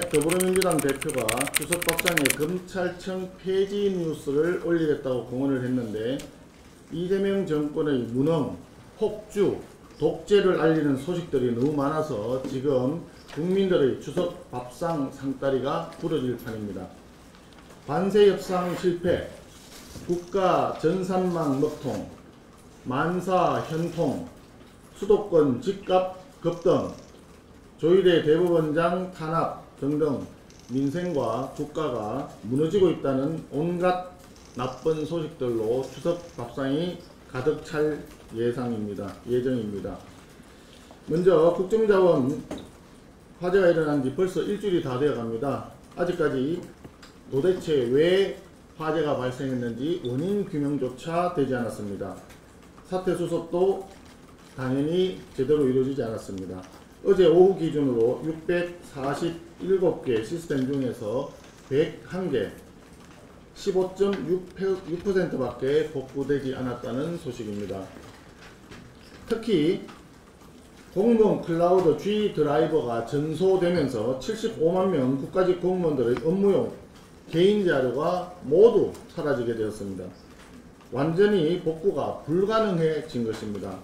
어제 더불어민주당 대표가 주석박상의 검찰청 폐지 뉴스를 올리겠다고 공언을 했는데, 이재명 정권의 무능, 폭주, 독재를 알리는 소식들이 너무 많아서 지금 국민들의 추석 밥상 상다리가 부러질 판입니다. 관세 협상 실패, 국가 전산망 먹통, 만사 현통, 수도권 집값 급등, 조희대 대법원장 탄압 등등 민생과 국가가 무너지고 있다는 온갖 나쁜 소식들로 추석 밥상이 가득 찰 예정입니다. 먼저 국정자원 화재가 일어난 지 벌써 일주일이 다 되어 갑니다. 아직까지 도대체 왜 화재가 발생했는지 원인 규명조차 되지 않았습니다. 사태 수습도 당연히 제대로 이루어지지 않았습니다. 어제 오후 기준으로 647개 시스템 중에서 101개, 15.6%밖에 복구되지 않았다는 소식입니다. 특히 공무원 클라우드 G 드라이버가 전소되면서 75만 명 국가직 공무원들의 업무용 개인 자료가 모두 사라지게 되었습니다. 완전히 복구가 불가능해진 것입니다.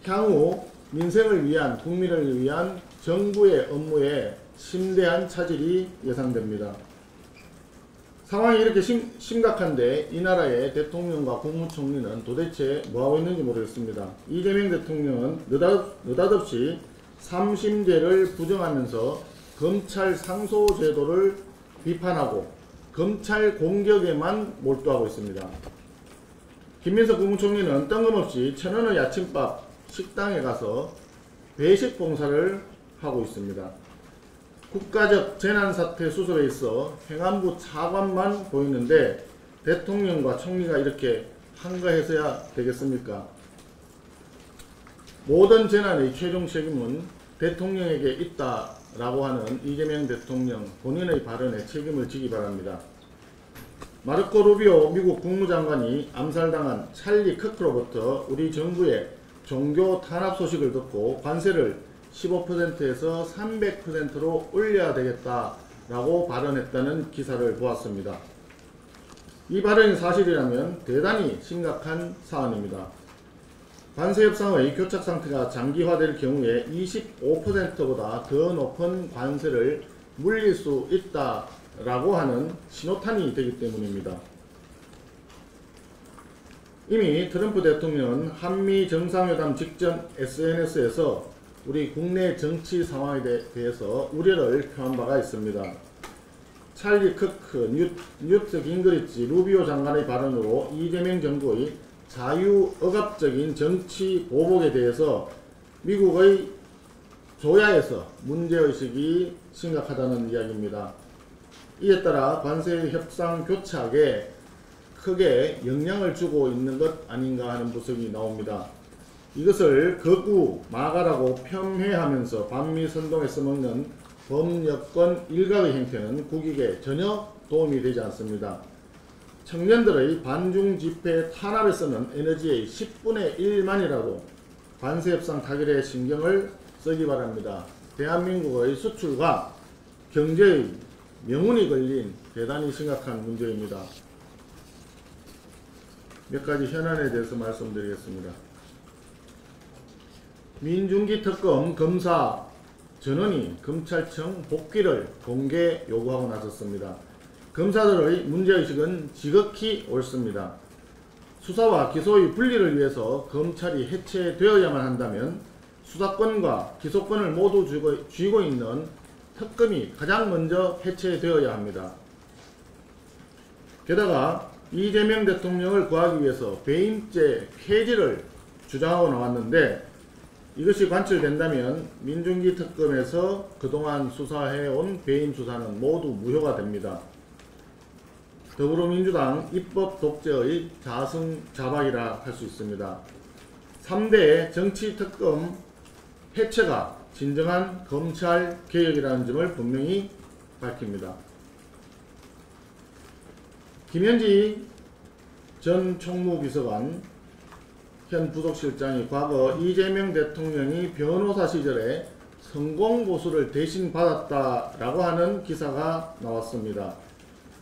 향후 민생을 위한, 국민을 위한 정부의 업무에 심대한 차질이 예상됩니다. 상황이 이렇게 심각한데 이 나라의 대통령과 국무총리는 도대체 뭐하고 있는지 모르겠습니다. 이재명 대통령은 느닷없이 3심제를 부정하면서 검찰 상소제도를 비판하고 검찰 공격에만 몰두하고 있습니다. 김민석 국무총리는 뜬금없이 1,000원의 아침밥 식당에 가서 배식 봉사를 하고 있습니다. 국가적 재난사태 수습에 있어 행안부 차관만 보이는데 대통령과 총리가 이렇게 한가해서야 되겠습니까? 모든 재난의 최종 책임은 대통령에게 있다라고 하는 이재명 대통령 본인의 발언에 책임을 지기 바랍니다. 마르코 루비오 미국 국무장관이 암살당한 찰리 크크로부터 우리 정부의 종교 탄압 소식을 듣고 관세를 15%에서 300%로 올려야 되겠다라고 발언했다는 기사를 보았습니다. 이 발언이 사실이라면 대단히 심각한 사안입니다. 관세 협상의 교착 상태가 장기화될 경우에 25%보다 더 높은 관세를 물릴 수 있다라고 하는 신호탄이 되기 때문입니다. 이미 트럼프 대통령은 한미 정상회담 직전 SNS에서 우리 국내 정치 상황에 대해서 우려를 표한 바가 있습니다. 찰리 크크, 뉴트 깅그리치, 루비오 장관의 발언으로 이재명 정부의 자유억압적인 정치 보복에 대해서 미국의 조야에서 문제의식이 심각하다는 이야기입니다. 이에 따라 관세 협상 교착에 크게 영향을 주고 있는 것 아닌가 하는 분석이 나옵니다. 이것을 극우 마가라고 폄훼하면서 반미 선동에 써먹는 범여권 일각의 행태는 국익에 전혀 도움이 되지 않습니다. 청년들의 반중 집회 탄압에 쓰는 에너지의 10분의 1만이라도 관세협상 타결에 신경을 쓰기 바랍니다. 대한민국의 수출과 경제의 명운이 걸린 대단히 심각한 문제입니다. 몇 가지 현안에 대해서 말씀드리겠습니다. 민중기 특검 검사 전원이 검찰청 복귀를 공개 요구하고 나섰습니다. 검사들의 문제의식은 지극히 옳습니다. 수사와 기소의 분리를 위해서 검찰이 해체되어야만 한다면 수사권과 기소권을 모두 쥐고 있는 특검이 가장 먼저 해체되어야 합니다. 게다가 이재명 대통령을 구하기 위해서 배임죄 폐지를 주장하고 나왔는데 이것이 관철된다면 민중기 특검에서 그동안 수사해온 배임 수사는 모두 무효가 됩니다. 더불어민주당 입법 독재의 자승자박이라 할 수 있습니다. 3대 정치특검 해체가 진정한 검찰 개혁이라는 점을 분명히 밝힙니다. 김현지 전 총무비서관 현 부속실장이 과거 이재명 대통령이 변호사 시절에 성공보수를 대신 받았다라고 하는 기사가 나왔습니다.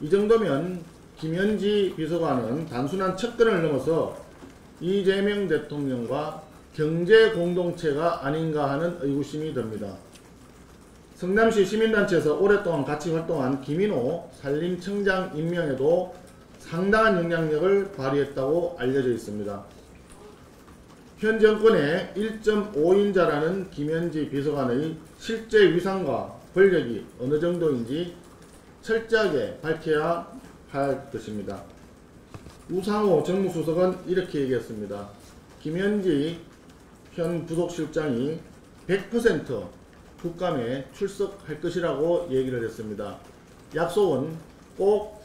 이 정도면 김현지 비서관은 단순한 측근을 넘어서 이재명 대통령과 경제공동체가 아닌가 하는 의구심이 듭니다. 성남시 시민단체에서 오랫동안 같이 활동한 김인호 산림청장 임명에도 상당한 영향력을 발휘했다고 알려져 있습니다. 현 정권의 1.5인자라는 김현지 비서관의 실제 위상과 권력이 어느 정도인지 철저하게 밝혀야 할 것입니다. 우상호 정무수석은 이렇게 얘기했습니다. 김현지 현 부속실장이 100% 국감에 출석할 것이라고 얘기를 했습니다. 약속은 꼭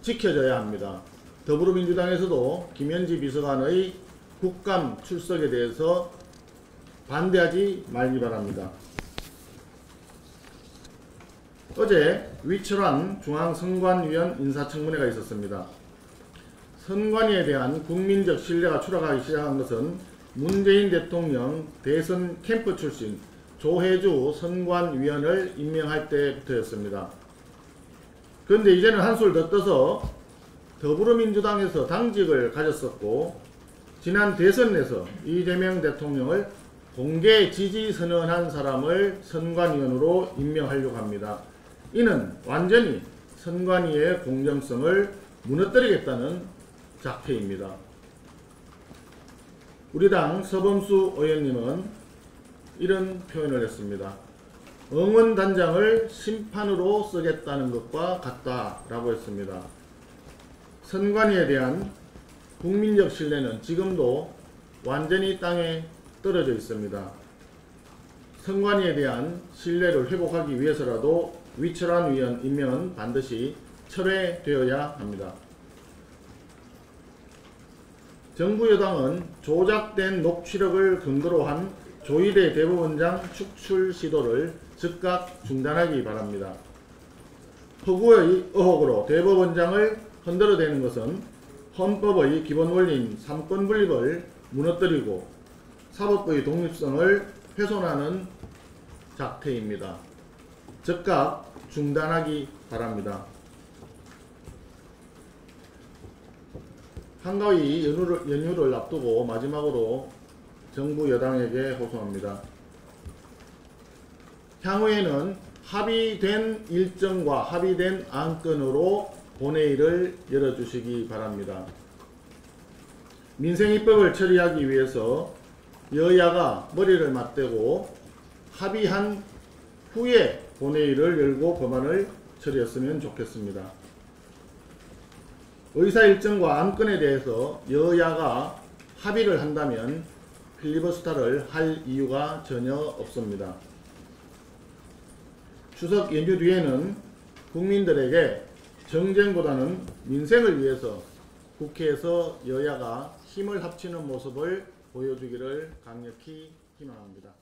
지켜져야 합니다. 더불어민주당에서도 김현지 비서관의 국감 출석에 대해서 반대하지 말기 바랍니다. 어제 위철환 중앙선관위원 인사청문회가 있었습니다. 선관위에 대한 국민적 신뢰가 추락하기 시작한 것은 문재인 대통령 대선 캠프 출신 조혜주 선관위원을 임명할 때부터였습니다. 그런데 이제는 한술 더 떠서 더불어민주당에서 당직을 가졌었고 지난 대선에서 이재명 대통령을 공개 지지 선언한 사람을 선관위원으로 임명하려고 합니다. 이는 완전히 선관위의 공정성을 무너뜨리겠다는 작태입니다. 우리 당 서범수 의원님은 이런 표현을 했습니다. 응원단장을 심판으로 쓰겠다는 것과 같다라고 했습니다. 선관위에 대한 국민적 신뢰는 지금도 완전히 땅에 떨어져 있습니다. 선관위에 대한 신뢰를 회복하기 위해서라도 위철환 위원 임명은 반드시 철회되어야 합니다. 정부 여당은 조작된 녹취록을 근거로 한 조희대 대법원장 축출 시도를 즉각 중단하기 바랍니다. 허구의 의혹으로 대법원장을 흔들어대는 것은 헌법의 기본 원리인 삼권 분립을 무너뜨리고 사법부의 독립성을 훼손하는 작태입니다. 즉각 중단하기 바랍니다. 한가위 연휴를 앞두고 마지막으로 정부 여당에게 호소합니다. 향후에는 합의된 일정과 합의된 안건으로 본회의를 열어주시기 바랍니다. 민생입법을 처리하기 위해서 여야가 머리를 맞대고 합의한 후에 본회의를 열고 법안을 처리했으면 좋겠습니다. 의사 일정과 안건에 대해서 여야가 합의를 한다면 필리버스터를 할 이유가 전혀 없습니다. 추석 연휴 뒤에는 국민들에게 정쟁보다는 민생을 위해서 국회에서 여야가 힘을 합치는 모습을 보여주기를 강력히 희망합니다.